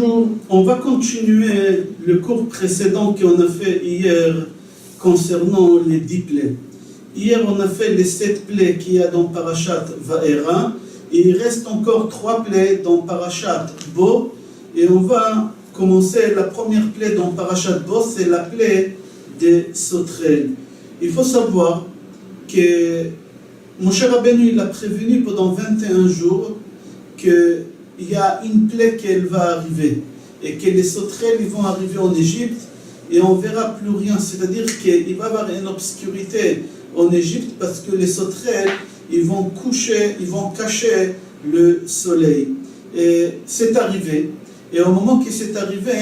Bonjour, on va continuer le cours précédent qu'on a fait hier concernant les 10 plaies. Hier, on a fait les 7 plaies qu'il y a dans Parashat Va'era, et il reste encore 3 plaies dans Parashat Bo, et on va commencer la première plaie dans Parashat Bo, c'est la plaie des sauterelles. Il faut savoir que Moshe Rabbeinu il a prévenu pendant 21 jours qu'il y a une plaie qui va arriver et que les sauterelles ils vont arriver en Égypte et on verra plus rien, c'est-à-dire qu'il va y avoir une obscurité en Égypte parce que les sauterelles ils vont cacher le soleil. Et c'est arrivé, et au moment que c'est arrivé,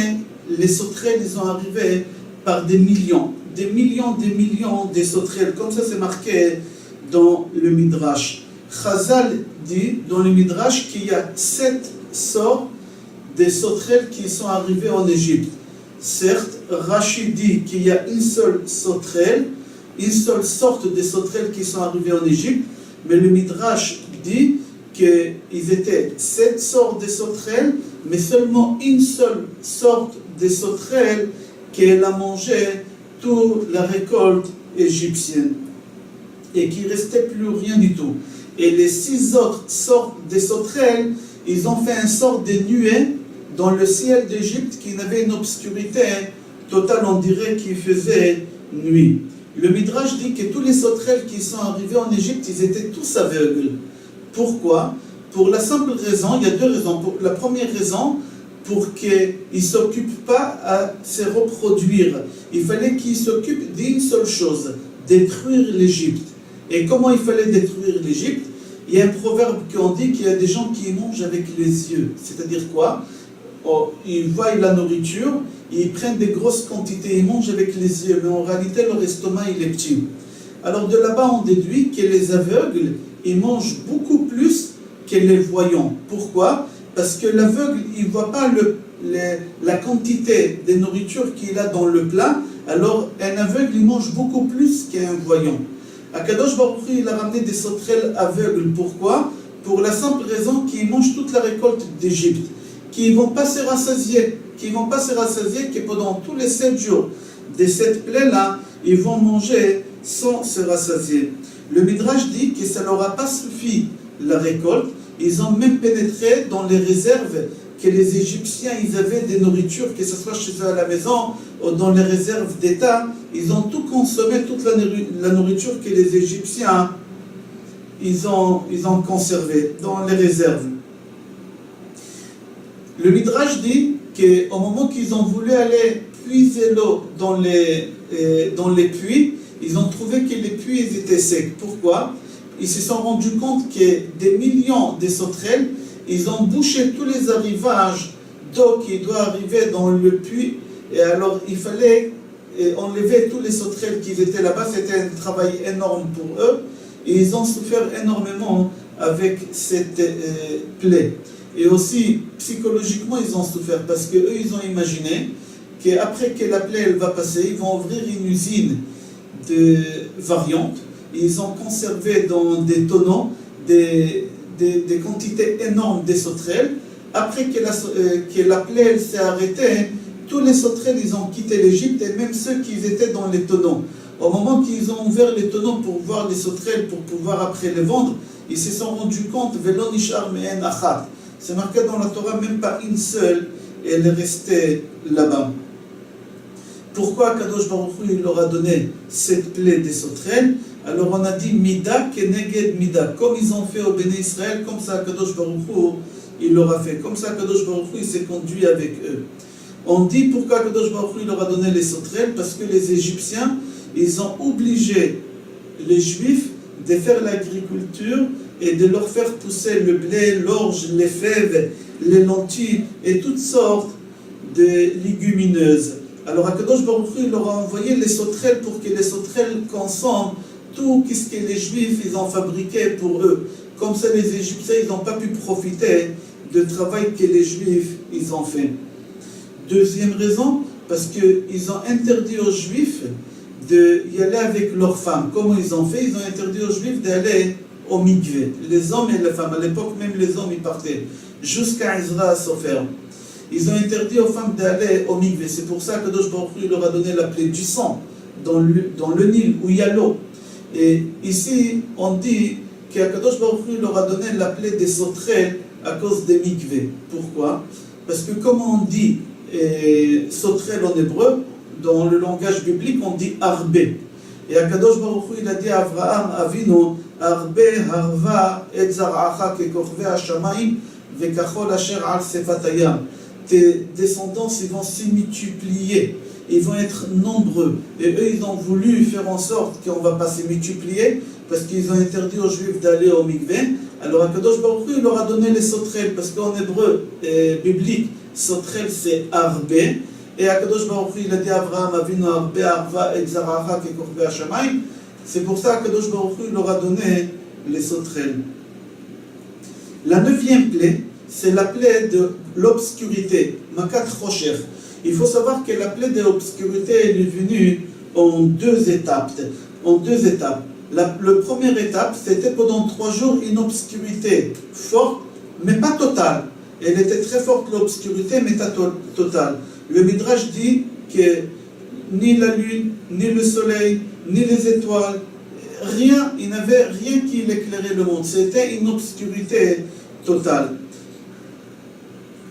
les sauterelles ils ont arrivé par des millions de sauterelles, comme ça c'est marqué dans le Midrash. Chazal dit dans le Midrash qu'il y a 7 sortes de sauterelles qui sont arrivées en Égypte. Certes, Rashi dit qu'il y a une seule sauterelle, une seule sorte de sauterelles qui sont arrivées en Égypte, mais le Midrash dit qu'ils étaient 7 sortes de sauterelles, mais seulement une seule sorte de sauterelles qu'elle a mangé toute la récolte égyptienne et qu'il ne restait plus rien du tout. Et les 6 autres sortes de sauterelles, ils ont fait une sorte de nuée dans le ciel d'Égypte qui avait une obscurité totale, on dirait qu'il faisait nuit. Le Midrash dit que tous les sauterelles qui sont arrivés en Égypte, ils étaient tous aveugles. Pourquoi? Pour la simple raison, il y a 2 raisons. La première raison, pour qu'ils ne s'occupent pas à se reproduire. Il fallait qu'ils s'occupent d'une seule chose, détruire l'Égypte. Et comment il fallait détruire l'Égypte? Il y a un proverbe qui dit qu'il y a des gens qui mangent avec les yeux. C'est-à-dire quoi? Ils voient la nourriture, ils prennent des grosses quantités, ils mangent avec les yeux, mais en réalité leur estomac il est petit. Alors de là-bas on déduit que les aveugles, ils mangent beaucoup plus que les voyants. Pourquoi? Parce que l'aveugle, il ne voit pas la quantité de nourriture qu'il a dans le plat, alors un aveugle, il mange beaucoup plus qu'un voyant. Akadosh Baruch Hu, il a ramené des sauterelles aveugles. Pourquoi? Pour la simple raison qu'ils mangent toute la récolte d'Égypte, qu'ils ne vont pas se rassasier, que pendant tous les 7 jours de cette plaie-là, ils vont manger sans se rassasier. Le Midrash dit que ça ne leur a pas suffi la récolte. Ils ont même pénétré dans les réserves que les Égyptiens ils avaient des nourritures, que ce soit chez eux à la maison ou dans les réserves d'État. Ils ont tout consommé, toute la nourriture que les Égyptiens ils ont conservée dans les réserves. Le Midrash dit qu'au moment qu'ils ont voulu aller puiser l'eau dans les puits, ils ont trouvé que les puits ils étaient secs. Pourquoi? Ils se sont rendus compte que des millions de sauterelles, ils ont bouché tous les arrivages d'eau qui doivent arriver dans le puits. Et alors, il fallait enlever tous les sauterelles qui étaient là-bas. C'était un travail énorme pour eux. Et ils ont souffert énormément avec cette plaie. Et aussi, psychologiquement, ils ont souffert parce qu'eux, ils ont imaginé qu'après que la plaie elle va passer, ils vont ouvrir une usine de variantes. Ils ont conservé dans des tonneaux des quantités énormes de sauterelles. Après que la plaie s'est arrêtée, tous les sauterelles ils ont quitté l'Égypte et même ceux qui étaient dans les tonneaux. Au moment qu'ils ont ouvert les tonneaux pour voir les sauterelles, pour pouvoir après les vendre, ils se sont rendus compte Velo nishar me'en achat. C'est marqué dans la Torah, même pas une seule, et elle est restée là-bas. Pourquoi Kadosh Baruch Hu il leur a donné cette plaie des sauterelles? Alors on a dit Mida keneged Mida, comme ils ont fait au Béné Israël, comme ça Kadosh Baruch Hu il leur a fait, comme ça Kadosh Baruch Hu il s'est conduit avec eux. On dit pourquoi Kadosh Baruch Hu il leur a donné les sauterelles, parce que les Égyptiens ils ont obligé les Juifs de faire l'agriculture et de leur faire pousser le blé, l'orge, les fèves, les lentilles et toutes sortes de légumineuses. Alors Akadosh Baruch Hu il leur a envoyé les sauterelles pour que les sauterelles consomment tout ce que les Juifs ils ont fabriqué pour eux. Comme ça les Égyptiens ils n'ont pas pu profiter du travail que les Juifs ils ont fait. Deuxième raison, parce qu'ils ont interdit aux Juifs d'y aller avec leurs femmes. Comment ils ont fait? Ils ont interdit aux Juifs d'aller au mikvé. Les hommes et les femmes, à l'époque même les hommes ils partaient jusqu'à Ezra Sofer. ils ont interdit aux femmes d'aller au mikvé. C'est pour ça que Kadosh Baruch Hu leur a donné la plaie du sang dans le Nil où il y a l'eau. Et ici, on dit qu'Akadosh Baruch Hu leur a donné la plaie des sauterelles à cause des mikvés. Pourquoi? Parce que comme on dit sauterelle en hébreu, dans le langage biblique, on dit arbé. Et Akadosh Baruch Hu, il a dit à Avraham Avinu, arbé harva et zar'acha kekorve hashamayim vekachol asher al sefatayam. Tes descendants, ils vont s'y multiplier. Ils vont être nombreux. Et eux, ils ont voulu faire en sorte qu'on ne va pas se multiplier parce qu'ils ont interdit aux Juifs d'aller au mikvé. Alors, Akadosh Baruch Hu, il leur a donné les sauterelles parce qu'en hébreu biblique, sauterelle c'est arbé. Et Akadosh Baruch Hu, il a dit à Avraham Avinu arbé arva et zaracha kekorbe hashamayim. C'est pour ça qu'Akadosh Baruch Hu leur a donné les sauterelles. La 9e plaie, c'est la plaie de l'obscurité, Makat Rocher. Il faut savoir que la plaie de l'obscurité est venue en deux étapes. La première étape, c'était pendant 3 jours une obscurité forte, mais pas totale. Elle était très forte, l'obscurité, mais pas totale. Le Midrash dit que ni la lune, ni le soleil, ni les étoiles, rien, il n'y avait rien qui éclairait le monde. C'était une obscurité totale.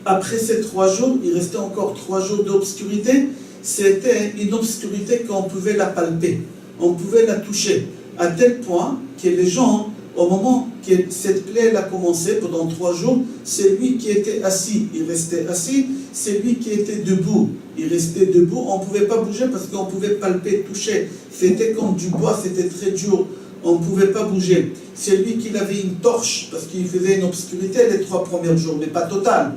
Après ces 3 jours, il restait encore 3 jours d'obscurité. C'était une obscurité qu'on pouvait la palper, on pouvait la toucher, à tel point que les gens, au moment que cette plaie a commencé, pendant 3 jours, c'est lui qui était assis, il restait assis, c'est lui qui était debout, il restait debout, on ne pouvait pas bouger parce qu'on pouvait palper, toucher, c'était comme du bois, c'était très dur, on ne pouvait pas bouger. C'est lui qui avait une torche, parce qu'il faisait une obscurité les 3 premiers jours, mais pas totale.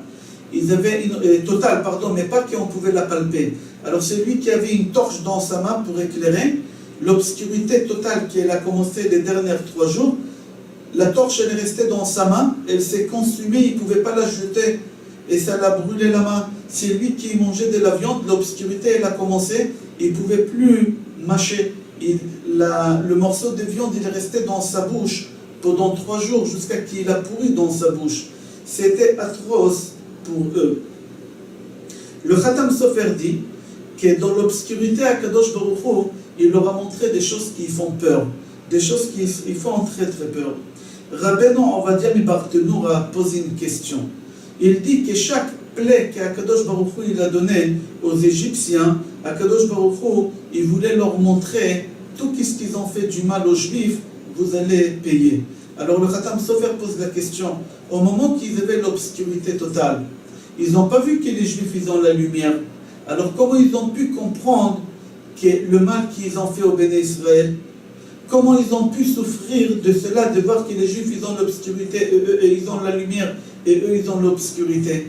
Ils avaient totale, mais pas qu'on pouvait la palper. Alors c'est lui qui avait une torche dans sa main pour éclairer. L'obscurité totale qui a commencé les derniers 3 jours, la torche elle est restée dans sa main, elle s'est consumée, il ne pouvait pas la jeter et ça l'a brûlé la main. C'est lui qui mangeait de la viande, l'obscurité elle a commencé, il ne pouvait plus mâcher. Le morceau de viande il est resté dans sa bouche pendant 3 jours jusqu'à qu'il a pourri dans sa bouche. C'était atroce pour eux. Le Khatam Sofer dit que dans l'obscurité, Akadosh Baruch Hu, il leur a montré des choses qui font peur, des choses qui font très très peur. Rabbeinu, on va dire, Mibartenour a posé une question. Il dit que chaque plaie qu'Akadosh Baruch Hu il a donnée aux Égyptiens, Akadosh Baruch Hu, il voulait leur montrer tout ce qu'ils ont fait du mal aux Juifs, vous allez payer. Alors le Khatam Sofer pose la question, au moment qu'ils avaient l'obscurité totale, ils n'ont pas vu que les Juifs ils ont la lumière. Alors comment ils ont pu comprendre que le mal qu'ils ont fait au Béné Israël, comment ils ont pu souffrir de cela, de voir que les Juifs ils ont l'obscurité et ils ont la lumière et eux ils ont l'obscurité.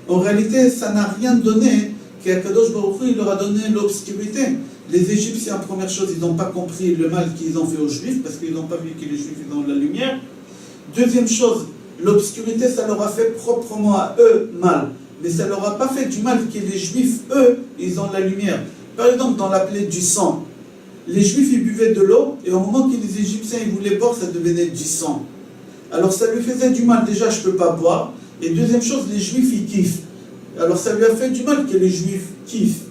En réalité ça n'a rien donné qu'Akadosh Baruch Hu il leur a donné l'obscurité. Les Égyptiens, première chose, ils n'ont pas compris le mal qu'ils ont fait aux Juifs parce qu'ils n'ont pas vu que les Juifs ils ont la lumière. Deuxième chose, l'obscurité ça leur a fait proprement à eux mal. Mais ça ne leur a pas fait du mal que les Juifs, eux, ils ont la lumière. Par exemple, dans la plaie du sang, les Juifs, ils buvaient de l'eau, et au moment que les Égyptiens, ils voulaient boire, ça devenait du sang. Alors ça lui faisait du mal, déjà, je ne peux pas boire. Et deuxième chose, les Juifs, ils kiffent. Alors ça lui a fait du mal que les Juifs kiffent.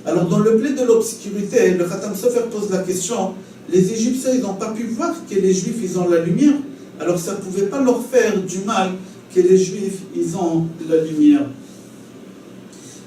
Alors dans le plaie de l'obscurité, le Khatam Sofer pose la question, les Égyptiens, ils n'ont pas pu voir que les Juifs, ils ont la lumière. Alors ça ne pouvait pas leur faire du mal que les Juifs, ils ont la lumière.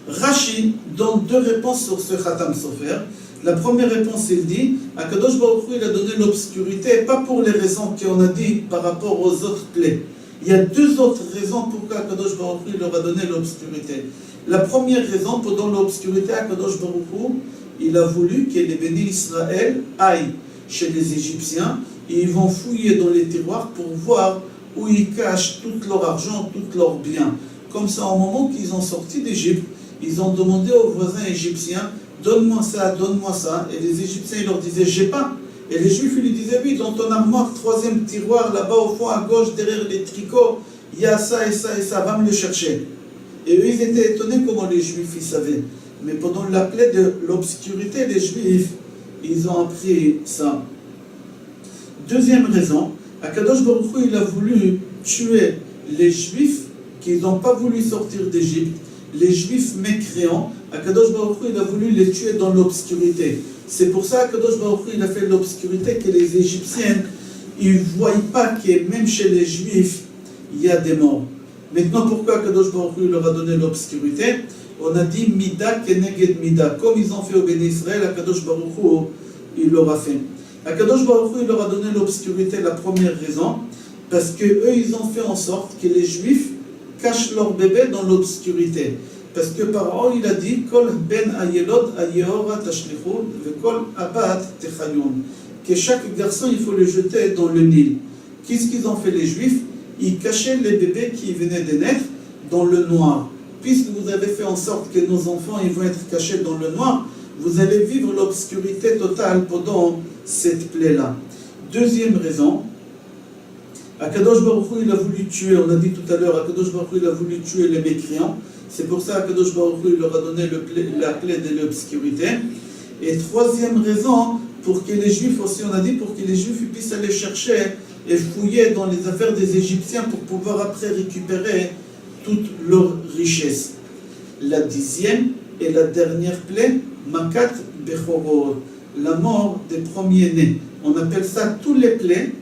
Rashi donne 2 réponses sur ce Khatam Sofer. La première réponse, il dit, Akadosh Baruch Hu, il a donné l'obscurité, pas pour les raisons qu'on a dit par rapport aux autres plaies. Il y a 2 autres raisons pourquoi Akadosh Baruch Hu leur a donné l'obscurité. La première raison, pendant l'obscurité, Akadosh Baruch Hu, il a voulu que les bénis Israël aillent chez les Égyptiens et ils vont fouiller dans les tiroirs pour voir où ils cachent tout leur argent, tout leurs biens. Comme ça, au moment qu'ils ont sorti d'Égypte, ils ont demandé aux voisins égyptiens, donne-moi ça, et les Égyptiens, ils leur disaient, j'ai pas. Et les Juifs, ils lui disaient, oui, dans ton armoire, 3e tiroir, là-bas au fond, à gauche, derrière les tricots, il y a ça et ça et ça, va me le chercher. Et eux, ils étaient étonnés comment les Juifs, ils savaient. Mais pendant la plaie de l'obscurité, les Juifs, ils ont appris ça. Deuxième raison, Akadosh Baruch Hu, il a voulu tuer les Juifs qui n'ont pas voulu sortir d'Égypte. les Juifs mécréants, Akadosh Baruch Hu, il a voulu les tuer dans l'obscurité. C'est pour ça qu'Akadosh Baruch Hu, il a fait l'obscurité, que les Égyptiens, ils ne voient pas que même chez les Juifs, il y a des morts. Maintenant, pourquoi Akadosh Baruch Hu leur a donné l'obscurité? On a dit Mida keneged Mida. Comme ils ont fait au Béni Israël, Akadosh Baruch Hu, il leur a fait. Akadosh Baruch Hu, il leur a donné l'obscurité, la première raison, parce qu'eux, ils ont fait en sorte que les Juifs cachent leur bébé dans l'obscurité. Parce que Paro, il a dit Kol ben ayelod ayehora tashlichun vekol abat techayun. Que chaque garçon, il faut le jeter dans le Nil. Qu'est-ce qu'ils ont fait les Juifs? Ils cachaient les bébés qui venaient de naître dans le noir. Puisque vous avez fait en sorte que nos enfants ils vont être cachés dans le noir, vous allez vivre l'obscurité totale pendant cette plaie-là. Deuxième raison, Akadosh Baruch Hu, il a voulu tuer, on a dit tout à l'heure, Akadosh Baruch Hu, il a voulu tuer les mécréants. C'est pour ça qu'Akadosh Baruch Hu, il leur a donné la plaie de l'obscurité. Et troisième raison, pour que les Juifs aussi, on a dit, pour que les Juifs puissent aller chercher et fouiller dans les affaires des Égyptiens pour pouvoir après récupérer toute leur richesse. La 10e et la dernière plaie, Makat Bechorot, la mort des premiers-nés. On appelle ça tous les plaies.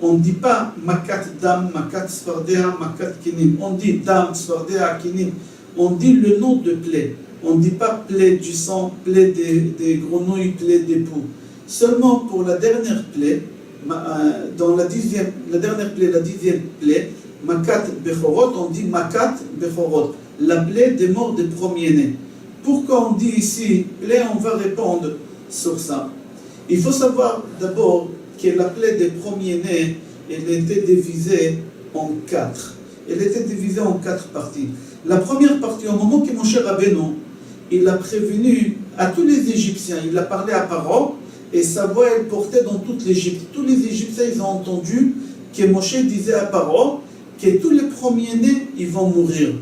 On ne dit pas Makat Dam, Makat Sfardea, Makat Kinim. On dit Dam, Sfardea, Kinim. On dit le nom de plaie. On ne dit pas plaie du sang, plaie des grenouilles, plaie des poux. Seulement pour la dernière plaie, dans la dernière plaie, la 10e plaie, Makat Bechorot, on dit Makat Bechorot, la plaie des morts des premiers-nés. Pourquoi on dit ici plaie? On va répondre sur ça. Il faut savoir d'abord que la plaie des premiers-nés, elle était divisée en 4. Elle était divisée en 4 parties. La première partie, au moment que Moshe Rabbeinu, il a prévenu à tous les Égyptiens, il a parlé à Paro, et sa voix, elle portait dans toute l'Égypte. Tous les Égyptiens, ils ont entendu que Moshe disait à Paro que tous les premiers-nés, ils vont mourir.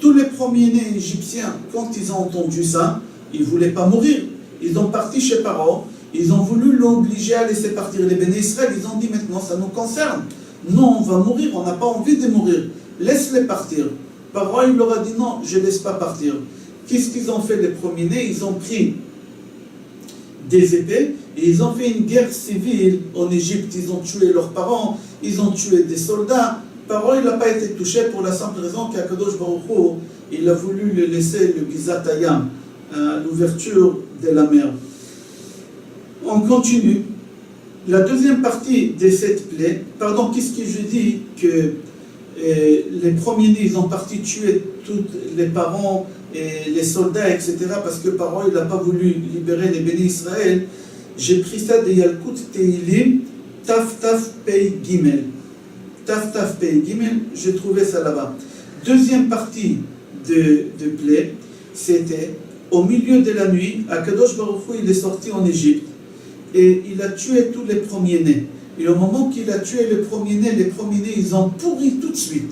Tous les premiers-nés égyptiens, quand ils ont entendu ça, ils ne voulaient pas mourir. Ils ont parti chez Paro, ils ont voulu l'obliger à laisser partir les Béné Israël. Ils ont dit maintenant, ça nous concerne. Non, on va mourir, on n'a pas envie de mourir. Laisse-les partir. Paro, il leur a dit non, je ne laisse pas partir. Qu'est-ce qu'ils ont fait les premiers-nés? Ils ont pris des épées et ils ont fait une guerre civile en Égypte. Ils ont tué leurs parents, ils ont tué des soldats. Paro, il n'a pas été touché pour la simple raison qu'Akadosh Baruch Hu, il a voulu le laisser le Gizat Hayam, l'ouverture de la mer. On continue. La deuxième partie de cette plaie, pardon, qu'est-ce que je dis? Que les premiers-nés, ils ont parti tuer tous les parents et les soldats, etc. Parce que Paro, il n'a pas voulu libérer les Béné Israël. J'ai pris ça de Yalkut Teilim, Taf Taf Pei Gimel. Taf Taf Pei Gimel, j'ai trouvé ça là-bas. Deuxième partie de plaie, c'était au milieu de la nuit, Akadosh Baruch Hu, il est sorti en Égypte et il a tué tous les premiers-nés. Et au moment qu'il a tué les premiers-nés, ils ont pourri tout de suite.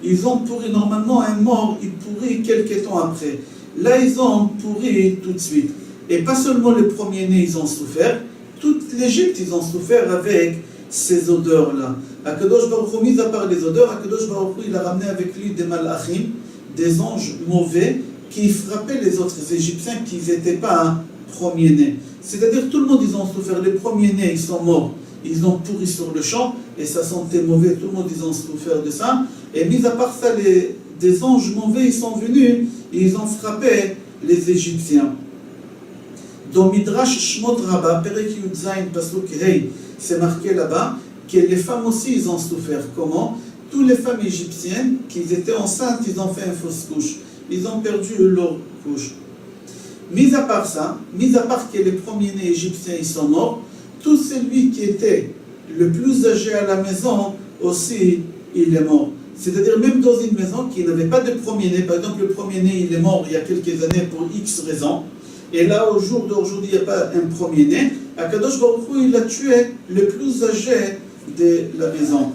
Ils ont pourri, normalement un mort, il pourrit quelques temps après. Là, ils ont pourri tout de suite. Et pas seulement les premiers-nés, ils ont souffert, toute l'Égypte, ils ont souffert avec ces odeurs-là. Akadosh Baruch Hu, mis à part les odeurs, Akadosh Baruch Hu, il a ramené avec lui des malachim, des anges mauvais, qui frappaient les autres Égyptiens qui n'étaient pas premiers-nés. C'est-à-dire tout le monde, ils ont souffert. Les premiers-nés, ils sont morts. Ils ont pourri sur le champ et ça sentait mauvais. Tout le monde, ils ont souffert de ça. Et mis à part ça, des anges mauvais, ils sont venus et ils ont frappé les Égyptiens. Dans Midrash Shmot Rabbah, Perek Yud Zayin Pasuk Hei, c'est marqué là-bas que les femmes aussi, ils ont souffert. Comment? Toutes les femmes égyptiennes qui étaient enceintes, ils ont fait une fausse couche. Ils ont perdu leur couche. Mis à part ça, mis à part que les premiers-nés égyptiens, ils sont morts, tout celui qui était le plus âgé à la maison aussi, il est mort. C'est-à-dire même dans une maison qui n'avait pas de premier-né, par exemple le premier-né il est mort il y a quelques années pour X raisons, et là au jour d'aujourd'hui il n'y a pas un premier-né, Akadosh Baruch Hu il a tué le plus âgé de la maison.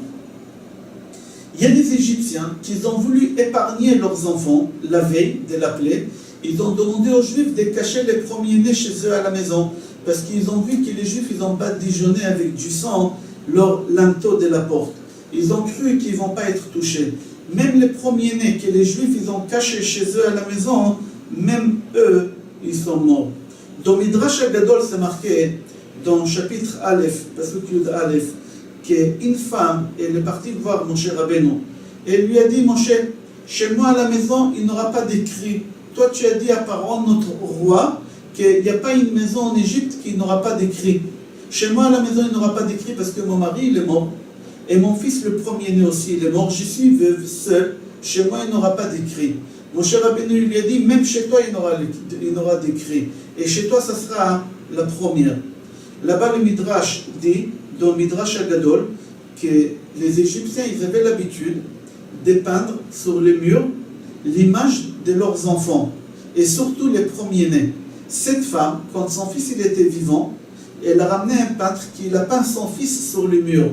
Il y a des Égyptiens qui ont voulu épargner leurs enfants la veille de la plaie. Ils ont demandé aux Juifs de cacher les premiers-nés chez eux à la maison, parce qu'ils ont vu que les Juifs ils ont badigeonné avec du sang leur linteau de la porte. Ils ont cru qu'ils ne vont pas être touchés. même les premiers-nés que les Juifs ils ont cachés chez eux à la maison, même eux, ils sont morts. Dans Midrash Agadol, c'est marqué dans chapitre Aleph, Pasuk Yud Aleph, qu'une femme, elle est partie voir Moshe Rabbeinu. Et elle lui a dit, Moshe, chez moi à la maison, il n'y aura pas d'écrit. Toi, tu as dit à Pharaon, notre roi, qu'il n'y a pas une maison en Égypte qui n'aura pas d'écrit. Chez moi à la maison, il n'y aura pas d'écrit parce que mon mari, il est mort. Et mon fils, le premier-né aussi, il est mort. Je suis veuve seule. Chez moi, il n'y aura pas d'écrit. Moshe Rabbeinu lui a dit, même chez toi, il y aura d'écrit. Et chez toi, ça sera la première. Là-bas, le Midrash dit, dans Midrash Agadol, que les Égyptiens, ils avaient l'habitude de peindre sur les murs l'image de leurs enfants, et surtout les premiers-nés. Cette femme, quand son fils il était vivant, elle a ramené un peintre qui a peint son fils sur le mur.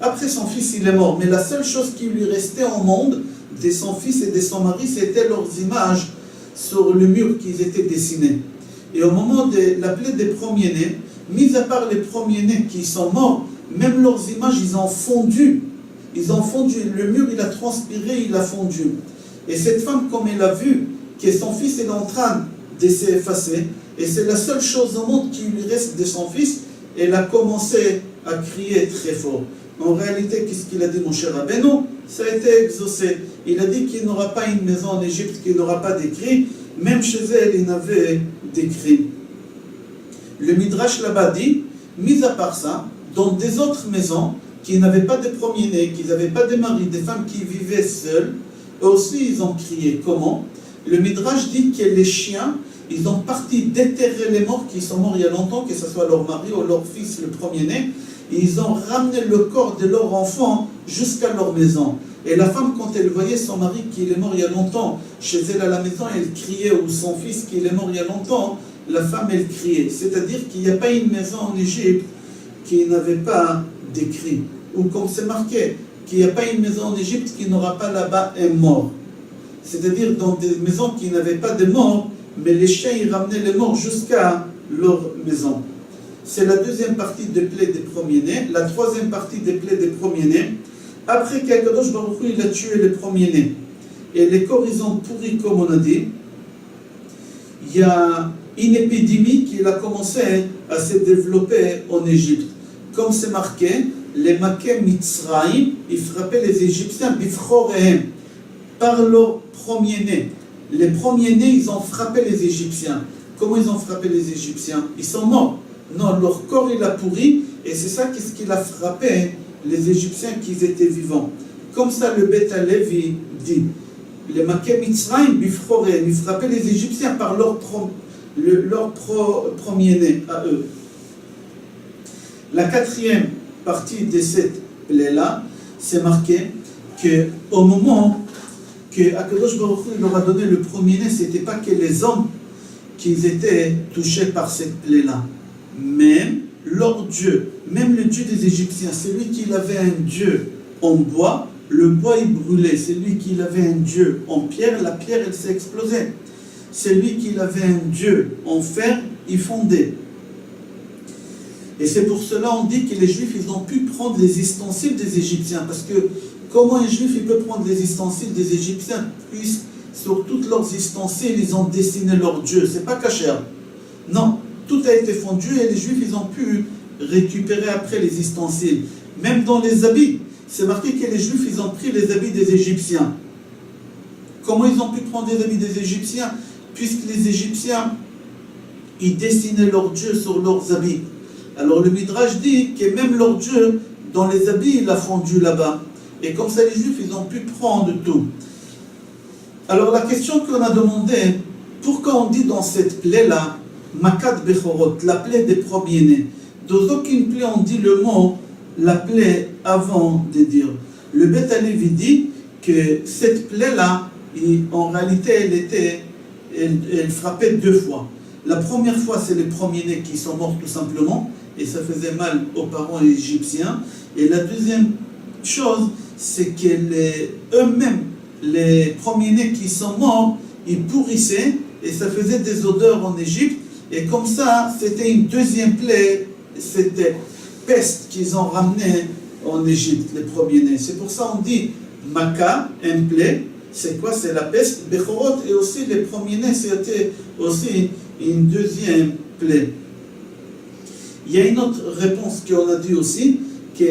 Après, son fils il est mort, mais la seule chose qui lui restait au monde de son fils et de son mari, c'était leurs images sur le mur qu'ils étaient dessinés. Et au moment de l'appeler des premiers-nés, mis à part les premiers-nés qui sont morts, même leurs images, ils ont fondu. Ils ont fondu. Le mur, il a transpiré, il a fondu. Et cette femme, comme elle a vu que son fils est en train de s'effacer, et c'est la seule chose au monde qui lui reste de son fils, elle a commencé à crier très fort. En réalité, qu'est-ce qu'il a dit, mon cher Rabbeinu? Ça a été exaucé. Il a dit qu'il n'y aura pas une maison en Égypte, qu'il n'y aura pas d'écrit. Même chez elle, il n'avait d'écrit. Le Midrash là-bas dit, mis à part ça, dans des autres maisons qui n'avaient pas de premiers-nés, qui n'avaient pas de maris, des femmes qui vivaient seules, eux aussi ils ont crié. Comment? Le Midrash dit que les chiens, ils ont parti déterrer les morts qui sont morts il y a longtemps, que ce soit leur mari ou leur fils, le premier-né, et ils ont ramené le corps de leur enfant jusqu'à leur maison. Et la femme, quand elle voyait son mari qui est mort il y a longtemps, chez elle à la maison, elle criait, ou son fils qui est mort il y a longtemps, la femme, elle criait. C'est-à-dire qu'il n'y a pas une maison en Égypte qui n'avait pas d'écrit. Ou comme c'est marqué, qu'il n'y a pas une maison en Égypte qui n'aura pas là-bas un mort. C'est-à-dire dans des maisons qui n'avaient pas de morts, mais les chiens, ils ramenaient les morts jusqu'à leur maison. C'est la deuxième partie des plaies des premiers-nés. La troisième partie des plaies des premiers-nés. Après qu'Akadosh Baruch Hu, il a tué les premiers-nés. Et les corps, ils ont pourri, comme on a dit. Il y a une épidémie qui a commencé à se développer en Égypte. Comme c'est marqué, les Maké Mitzraïm, ils frappaient les Égyptiens bifrorehem, par leurs premiers-nés. Les premiers-nés, ils ont frappé les Égyptiens. Comment ils ont frappé les Égyptiens? Ils sont morts. Non, leur corps, il a pourri, et c'est ça qu'est-ce qu'il a frappé les Égyptiens qui étaient vivants. Comme ça, le Beth Alevi dit, les Maké Mitzraïm bifrorehem, ils frappaient les Égyptiens par leur premier-né à eux. La quatrième partie de cette plaie-là, c'est marqué qu'au moment que Akadosh Baruch Hu leur a donné le premier-né, ce n'était pas que les hommes qui étaient touchés par cette plaie-là. Même leur Dieu, même le Dieu des Égyptiens, celui qui avait un Dieu en bois, le bois il brûlait. Celui qui avait un Dieu en pierre, la pierre elle s'est explosée. Celui qui avait un Dieu en fer, il fondait. Et c'est pour cela on dit que les Juifs ils ont pu prendre les ustensiles des Égyptiens. Parce que comment un Juif il peut prendre les ustensiles des Égyptiens puisque sur toutes leurs ustensiles ils ont dessiné leur Dieu. C'est pas cachère. Non, tout a été fondu et les Juifs ils ont pu récupérer après les ustensiles. Même dans les habits, c'est marqué que les Juifs ils ont pris les habits des Égyptiens. Comment ils ont pu prendre les habits des Égyptiens? Puisque les Égyptiens ils dessinaient leur Dieu sur leurs habits. Alors le Midrash dit que même leur Dieu, dans les habits, il a fondu là-bas. Et comme ça, les Juifs, ils ont pu prendre tout. Alors la question qu'on a demandé, pourquoi on dit dans cette plaie-là, Makat Bechorot, la plaie des premiers-nés? Dans aucune plaie, on dit le mot, la plaie avant de dire. Le Beth Alevi dit que cette plaie-là, en réalité, elle frappait deux fois. La première fois, c'est les premiers-nés qui sont morts tout simplement, et ça faisait mal aux parents égyptiens. Et la deuxième chose, c'est que eux-mêmes, les premiers-nés qui sont morts, ils pourrissaient, et ça faisait des odeurs en Égypte. Et comme ça, c'était une deuxième plaie, c'était peste qu'ils ont ramené en Égypte, les premiers-nés. C'est pour ça qu'on dit, Maka, un plaie, c'est quoi? C'est la peste. Bechorot et aussi les premiers-nés, c'était aussi une deuxième plaie. Il y a une autre réponse qu'on a dit aussi, que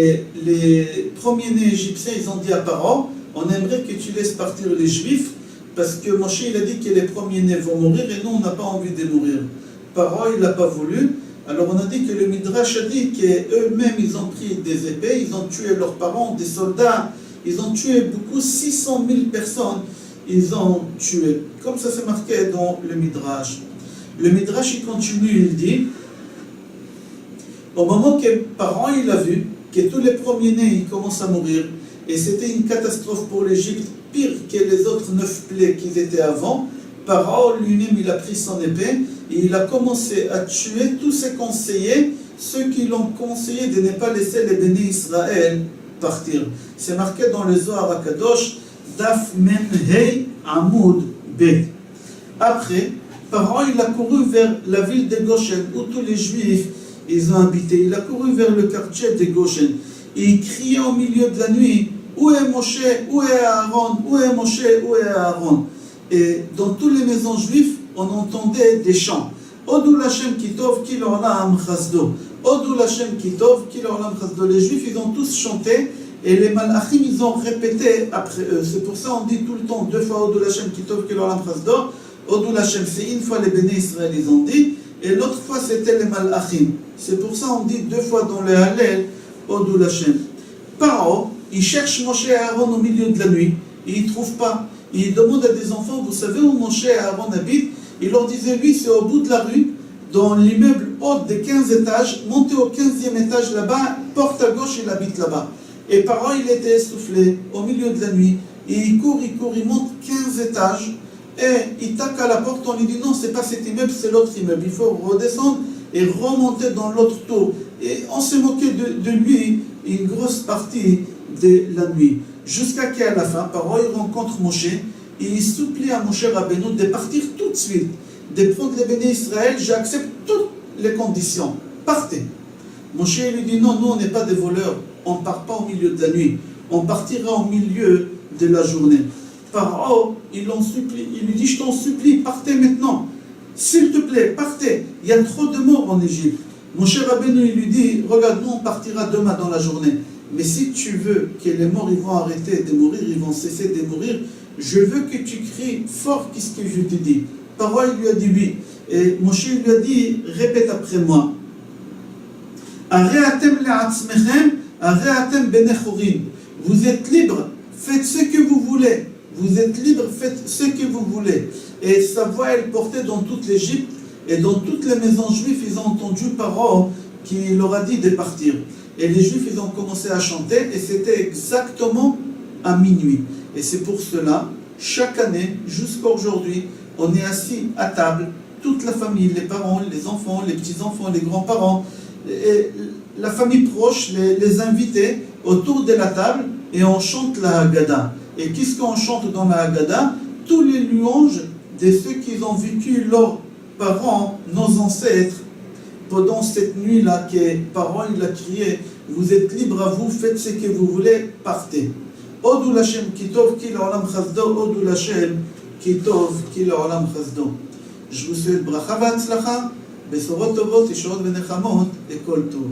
les premiers-nés égyptiens, ils ont dit à Paro, on aimerait que tu laisses partir les Juifs, parce que Moshe, il a dit que les premiers-nés vont mourir, et nous, on n'a pas envie de mourir. Paro, il n'a pas voulu. Alors on a dit que le Midrash a dit qu'eux-mêmes, ils ont pris des épées, ils ont tué leurs parents, des soldats, ils ont tué beaucoup, 600 000 personnes, ils ont tué. Comme ça, c'est marqué dans le Midrash. Le Midrash, il continue, il dit, au moment que Paro, il a vu que tous les premiers-nés, ils commencent à mourir, et c'était une catastrophe pour l'Égypte, pire que les autres 9 plaies qu'ils étaient avant, Paro lui-même, il a pris son épée, et il a commencé à tuer tous ses conseillers, ceux qui l'ont conseillé de ne pas laisser les bénis Israël partir. C'est marqué dans le Zohar HaKadosh, Daf Mem Hei Amoud Bet. Après, Paro, il a couru vers la ville de Goshen, où tous les Juifs ils ont habité. Il a couru vers le quartier de Goshen. Et il criait au milieu de la nuit, où est Moshe, où est Aaron, où est Moshe, où est Aaron. Et dans toutes les maisons juives, on entendait des chants. Odou Lachem Kitov, Ki l'Olam Chasdo. Odou Lachem Kitov, Ki l'Olam Chasdo. Les juifs, ils ont tous chanté, et les malachim, ils ont répété après eux. C'est pour ça qu'on dit tout le temps, 2 fois Odou Lachem Kitov, Ki l'Olam Chasdo. Odou Lachem, c'est une fois les bénis Israël, ils ont dit, et l'autre fois c'était les malachim. C'est pour ça qu'on dit 2 fois dans le Hallel, Odou Lachem. Paro, il cherche Moshe et Aaron au milieu de la nuit, et il ne trouve pas. Il demande à des enfants, vous savez où Moshe et Aaron habitent? Il leur disait, lui, c'est au bout de la rue, dans l'immeuble haut de 15 étages, montez au 15e étage là-bas, porte à gauche, il habite là-bas. Et Paro, il était essoufflé, au milieu de la nuit, et il court, il monte 15 étages, et il tape à la porte, on lui dit, non, c'est pas cet immeuble, c'est l'autre immeuble. Il faut redescendre et remonter dans l'autre tour. Et on s'est moqué de lui une grosse partie de la nuit. Jusqu'à qu'à la fin, Paro, il rencontre Moshe, et il supplie à Moshe Rabbeinu de partir tout de suite, de prendre les bénis Israël, j'accepte toutes les conditions, partez. Moshe lui dit, non, nous on n'est pas des voleurs, on ne part pas au milieu de la nuit, on partira au milieu de la journée. Paro, il lui dit, je t'en supplie, partez maintenant, s'il te plaît, partez, il y a trop de morts en Égypte. Moshe Rabbeinu, il lui dit, regarde, nous on partira demain dans la journée. Mais si tu veux que les morts ils vont arrêter de mourir, ils vont cesser de mourir, je veux que tu cries fort qu'est-ce que je te dis. Paro, il lui a dit oui. Et Moshe lui a dit, répète après moi. Areatem le'atzmechem, areatem benechorim. Vous êtes libres, faites ce que vous voulez. Vous êtes libres, faites ce que vous voulez. Et sa voix, elle portait dans toute l'Égypte, et dans toutes les maisons juives, ils ont entendu Paro qui leur a dit de partir. Et les Juifs, ils ont commencé à chanter, et c'était exactement à minuit. Et c'est pour cela, chaque année, jusqu'à aujourd'hui, on est assis à table, toute la famille, les parents, les enfants, les petits-enfants, les grands-parents, et la famille proche, les invités, autour de la table, et on chante la Haggadah. Et qu'est-ce qu'on chante dans la Haggadah? Tous les louanges de ceux qui ont vécu leurs parents, nos ancêtres, pendant cette nuit-là, que Paro il a crié, vous êtes libres à vous, faites ce que vous voulez, partez. Odou Lachem Kitov Ki l'Olam Chasdo, Odou Lachem Kitov Ki l'Olam Chasdo. Je vous souhaite bracha v'atzlacha, besorot tovot, yeshurot v'nechamot, et kol tov.